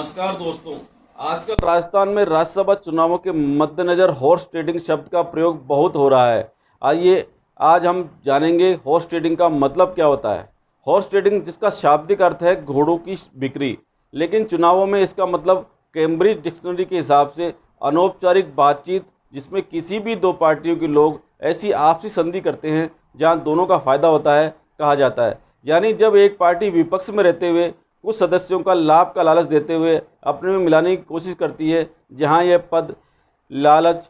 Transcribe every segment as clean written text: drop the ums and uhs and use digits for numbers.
नमस्कार दोस्तों। आजकल राजस्थान में राज्यसभा चुनावों के मद्देनज़र हॉर्स ट्रेडिंग शब्द का प्रयोग बहुत हो रहा है। आइए आज हम जानेंगे हॉर्स ट्रेडिंग का मतलब क्या होता है। हॉर्स ट्रेडिंग जिसका शाब्दिक अर्थ है घोड़ों की बिक्री, लेकिन चुनावों में इसका मतलब कैम्ब्रिज डिक्शनरी के हिसाब से अनौपचारिक बातचीत जिसमें किसी भी दो पार्टियों के लोग ऐसी आपसी संधि करते हैं जहां दोनों का फायदा होता है कहा जाता है। यानी जब एक पार्टी विपक्ष में रहते हुए कुछ सदस्यों का लाभ का लालच देते हुए अपने में मिलाने की कोशिश करती है, जहां यह पद लालच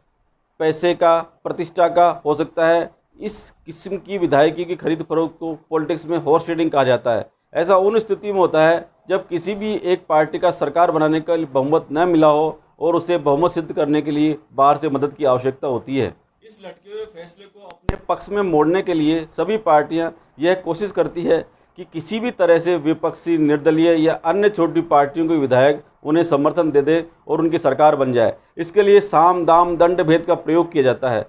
पैसे का प्रतिष्ठा का हो सकता है। इस किस्म की विधायकी की खरीद फरोख्त को पॉलिटिक्स में हॉर्स ट्रेडिंग कहा जाता है। ऐसा उन स्थिति में होता है जब किसी भी एक पार्टी का सरकार बनाने का बहुमत न मिला हो और उसे बहुमत सिद्ध करने के लिए बाहर से मदद की आवश्यकता होती है। इस लटके हुए फैसले को अपने पक्ष में मोड़ने के लिए सभी पार्टियां यह कोशिश करती है कि किसी भी तरह से विपक्षी, निर्दलीय या अन्य छोटी पार्टियों के विधायक उन्हें समर्थन दे दें और उनकी सरकार बन जाए। इसके लिए साम दाम दंड भेद का प्रयोग किया जाता है।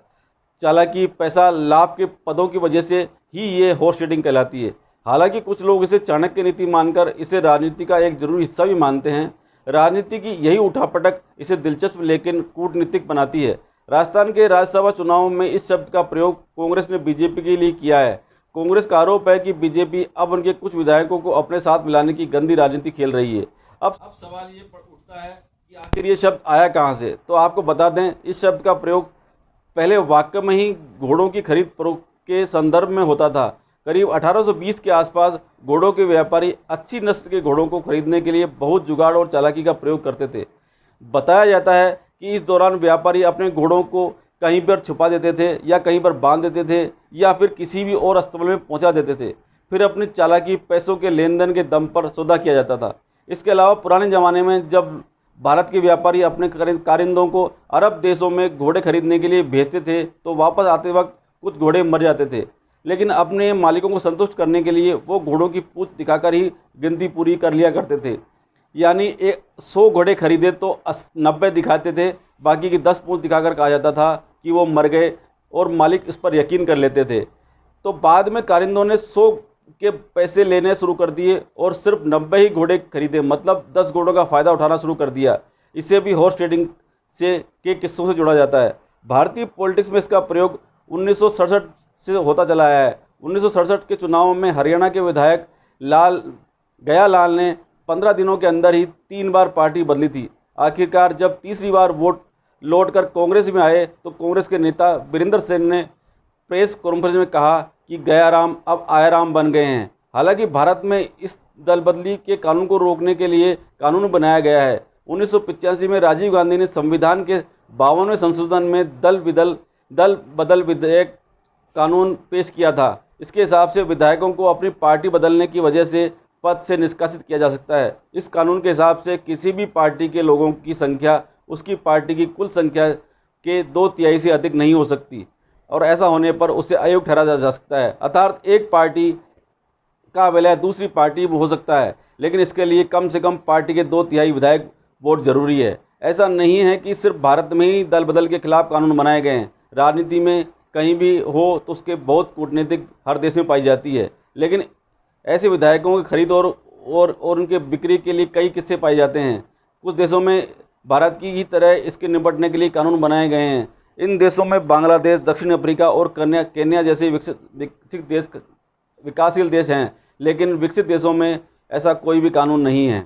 चालाकी, पैसा, लाभ के पदों की वजह से ही ये हॉर्स ट्रेडिंग कहलाती है। हालांकि कुछ लोग इसे चाणक्य नीति मानकर इसे राजनीति का एक जरूरी हिस्सा भी मानते हैं। राजनीति की यही उठापटक इसे दिलचस्प लेकिन कूटनीतिक बनाती है। राजस्थान के राज्यसभा चुनाव में इस शब्द का प्रयोग कांग्रेस ने बीजेपी के लिए किया है। कांग्रेस का आरोप है कि बीजेपी अब उनके कुछ विधायकों को अपने साथ मिलाने की गंदी राजनीति खेल रही है। अब सवाल ये उठता है कि आखिर ये शब्द आया कहाँ से। तो आपको बता दें, इस शब्द का प्रयोग पहले वाक्य में ही घोड़ों की खरीद फरोख्त के संदर्भ में होता था। करीब 1820 के आसपास घोड़ों के व्यापारी अच्छी नस्ल के घोड़ों को खरीदने के लिए बहुत जुगाड़ और चालाकी का प्रयोग करते थे। बताया जाता है कि इस दौरान व्यापारी अपने घोड़ों को कहीं पर छुपा देते थे या कहीं पर बांध देते थे या फिर किसी भी और अस्तबल में पहुंचा देते थे। फिर अपनी चालाकी, पैसों के लेन देन के दम पर सौदा किया जाता था। इसके अलावा पुराने ज़माने में जब भारत के व्यापारी अपने कारिंदों को अरब देशों में घोड़े खरीदने के लिए भेजते थे तो वापस आते वक्त कुछ घोड़े मर जाते थे, लेकिन अपने मालिकों को संतुष्ट करने के लिए वो घोड़ों की पूंछ दिखाकर ही गिनती पूरी कर लिया करते थे। यानी 100 घोड़े खरीदे तो 90 दिखाते थे, बाकी की 10 पूंछ दिखाकर कहा जाता था कि वो मर गए और मालिक इस पर यकीन कर लेते थे। तो बाद में कारिंदों ने 100 के पैसे लेने शुरू कर दिए और सिर्फ 90 ही घोड़े खरीदे, मतलब 10 घोड़ों का फ़ायदा उठाना शुरू कर दिया। इसे भी हॉर्स ट्रेडिंग के किस्सों से जोड़ा जाता है। भारतीय पॉलिटिक्स में इसका प्रयोग 1967 से होता चला आया है। 1967 के चुनाव में हरियाणा के विधायक गयालाल ने 15 दिनों के अंदर ही 3 बार पार्टी बदली थी। आखिरकार जब तीसरी बार वोट लौटकर कांग्रेस में आए तो कांग्रेस के नेता वीरेंद्र सेन ने प्रेस कॉन्फ्रेंस में कहा कि गयाराम अब आयाराम बन गए हैं। हालांकि भारत में इस दल बदली के कानून को रोकने के लिए कानून बनाया गया है। 1985 में राजीव गांधी ने संविधान के 52वें संशोधन में दल बदल विधेयक कानून पेश किया था। इसके हिसाब से विधायकों को अपनी पार्टी बदलने की वजह से पद से निष्कासित किया जा सकता है। इस कानून के हिसाब से किसी भी पार्टी के लोगों की संख्या उसकी पार्टी की कुल संख्या के 2/3 से अधिक नहीं हो सकती और ऐसा होने पर उसे अयोग्य ठहराया जा सकता है। अर्थात एक पार्टी का विलय दूसरी पार्टी में हो सकता है, लेकिन इसके लिए कम से कम पार्टी के 2/3 विधायक वोट जरूरी है। ऐसा नहीं है कि सिर्फ भारत में ही दल बदल के खिलाफ कानून बनाए गए हैं। राजनीति में कहीं भी हो तो उसके बहुत कूटनीतिक हर देश में पाई जाती है, लेकिन ऐसे विधायकों की खरीद और उनके बिक्री के लिए कई किस्से पाए जाते हैं। कुछ देशों में भारत की ही तरह इसके निपटने के लिए कानून बनाए गए हैं। इन देशों में बांग्लादेश, दक्षिण अफ्रीका और केन्या जैसे विकसित देश विकासशील देश हैं, लेकिन विकसित देशों में ऐसा कोई भी कानून नहीं है।